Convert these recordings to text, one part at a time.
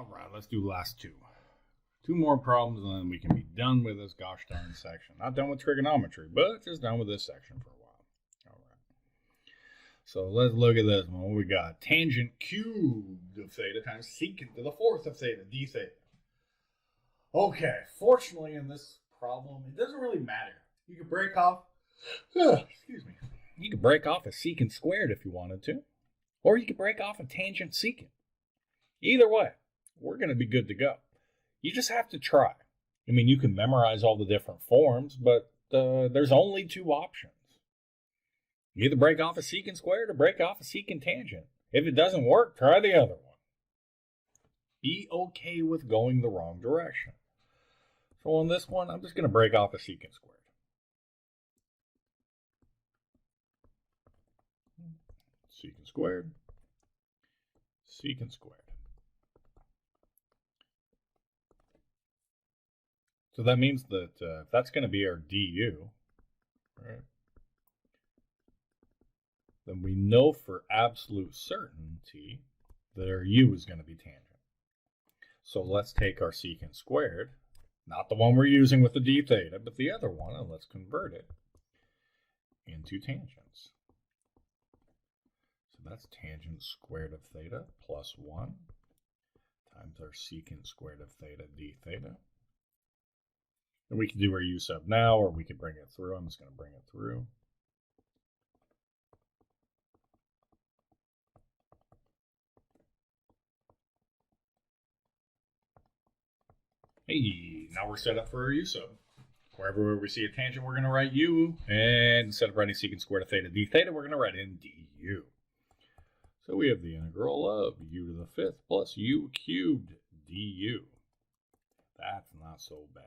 All right, let's do the last two. Two more problems, and then we can be done with this gosh darn section. Not done with trigonometry, but just done with this section for a while. All right. So let's look at this one. We got tangent cubed of theta times secant to the fourth of theta, d theta. Okay, fortunately in this problem, it doesn't really matter. You could break off, excuse me. You could break off a secant squared if you wanted to, or you could break off a tangent secant. Either way, we're going to be good to go. You just have to try. I mean, you can memorize all the different forms, but there's only two options. You either break off a secant squared or break off a secant tangent. If it doesn't work, try the other one. Be okay with going the wrong direction. So on this one, I'm just going to break off a secant squared. Secant squared. Secant squared. So that means that if that's going to be our du, right, then we know for absolute certainty that our u is going to be tangent. So let's take our secant squared, not the one we're using with the d theta, but the other one, and let's convert it into tangents. So that's tangent squared of theta plus 1 times our secant squared of theta d theta. And we can do our u sub now, or we can bring it through. I'm just going to bring it through. Hey, now we're set up for our u sub. Wherever we see a tangent, we're going to write u. And instead of writing secant squared of theta d theta, we're going to write in du. So we have the integral of u to the fifth plus u cubed du. That's not so bad.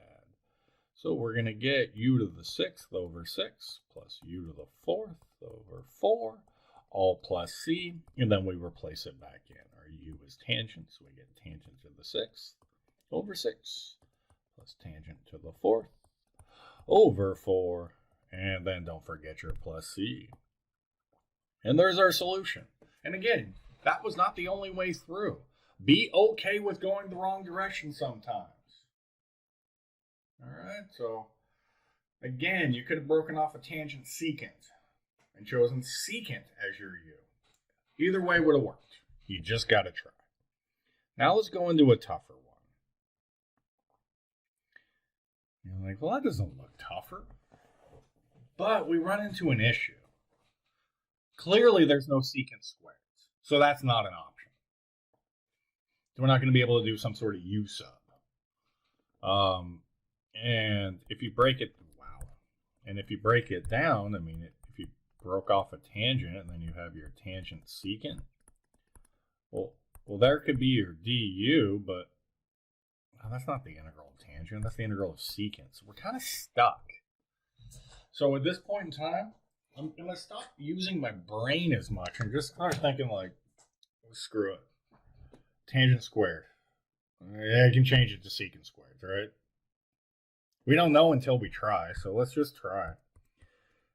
So we're going to get u to the sixth over 6 plus u to the fourth over 4, all plus c, and then we replace it back in. Our u is tangent, so we get tangent to the sixth over 6 plus tangent to the fourth over 4, and then don't forget your plus c. And there's our solution. And again, that was not the only way through. Be okay with going the wrong direction sometimes. All right, so again, you could have broken off a tangent secant and chosen secant as your u. Either way would have worked. You just got to try. Now let's go into a tougher one. You're like, well, that doesn't look tougher. But we run into an issue. Clearly, there's no secant squares, so that's not an option. So we're not going to be able to do some sort of u sub. And if you break it, and if you break it down, I mean, if you broke off a tangent and then you have your tangent secant, well, there could be your du, but that's not the integral of tangent. That's the integral of secant. So we're kind of stuck. So at this point in time, I'm going to stop using my brain as much and just start thinking like, screw it. Tangent squared. I can change it to secant squared, right? We don't know until we try, so let's just try.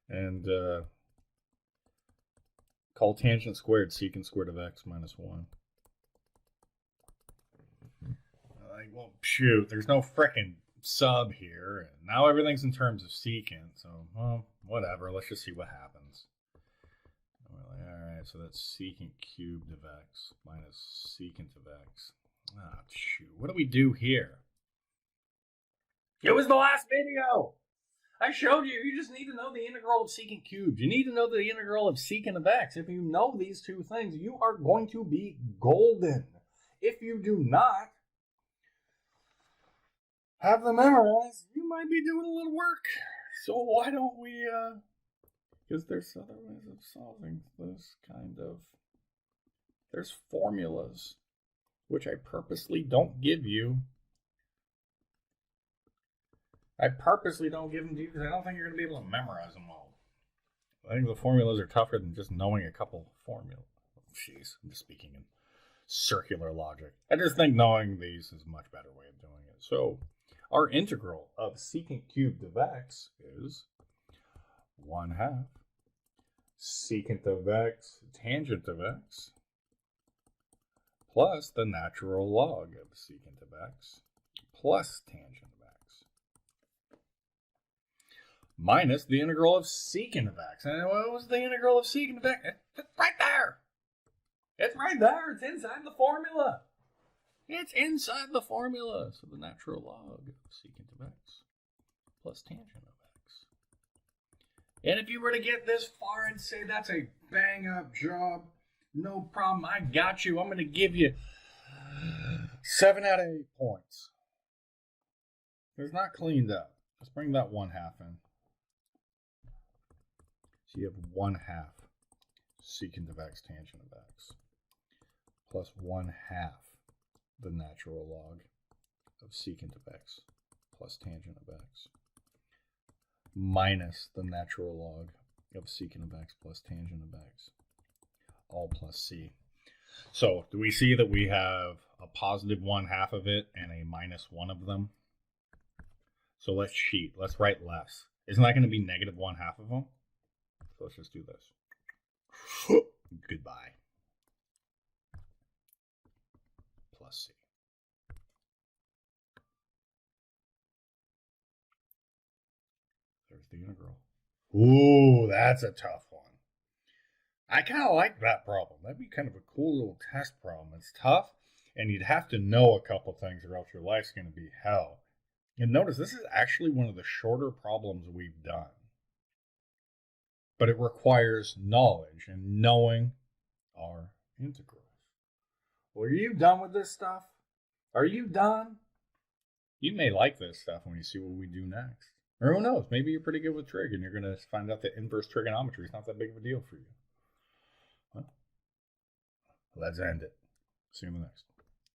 And call tangent squared secant squared of x minus 1. Like, well, shoot, there's no frickin' sub here. And now everything's in terms of secant, so, well, whatever. Let's just see what happens. All right, so that's secant cubed of x minus secant of x. Ah, shoot. What do we do here? It was the last video. I showed you. You just need to know the integral of secant cubed. You need to know the integral of secant of x. If you know these two things, you are going to be golden. If you do not have them memorized, you might be doing a little work. So why don't we, because there's other ways of solving this kind of, there's formulas, which I purposely don't give you. I purposely don't give them to you because I don't think you're going to be able to memorize them all. I think the formulas are tougher than just knowing a couple formulas. Jeez, I'm just speaking in circular logic. I just think knowing these is a much better way of doing it. So our integral of secant cubed of x is 1/2 secant of x tangent of x plus the natural log of secant of x plus tangent of x minus the integral of secant of x. And what was the integral of secant of x? It's right there. It's right there. It's inside the formula. It's inside the formula. So the natural log of secant of x plus tangent of x. And if you were to get this far and say that's a bang-up job, no problem, I got you. I'm going to give you 7 out of 8 points. It's not cleaned up. Let's bring that 1/2 in. So you have 1/2 secant of x tangent of x plus 1/2 the natural log of secant of x plus tangent of x minus the natural log of secant of x plus tangent of x, all plus c. So do we see that we have a positive 1/2 of it and a minus 1 of them? So let's cheat. Let's write less. Isn't that going to be negative 1/2 of them? So let's just do this. Goodbye. Plus c. There's the integral. Ooh, that's a tough one. I kind of like that problem. That'd be kind of a cool little test problem. It's tough, and you'd have to know a couple things or else your life's going to be hell. And notice, this is actually one of the shorter problems we've done. But it requires knowledge and knowing our integrals. Well, are you done with this stuff? Are you done? You may like this stuff when you see what we do next. Or who knows, maybe you're pretty good with trig and you're going to find out that inverse trigonometry is not that big of a deal for you. Well, let's end it. See you in the next.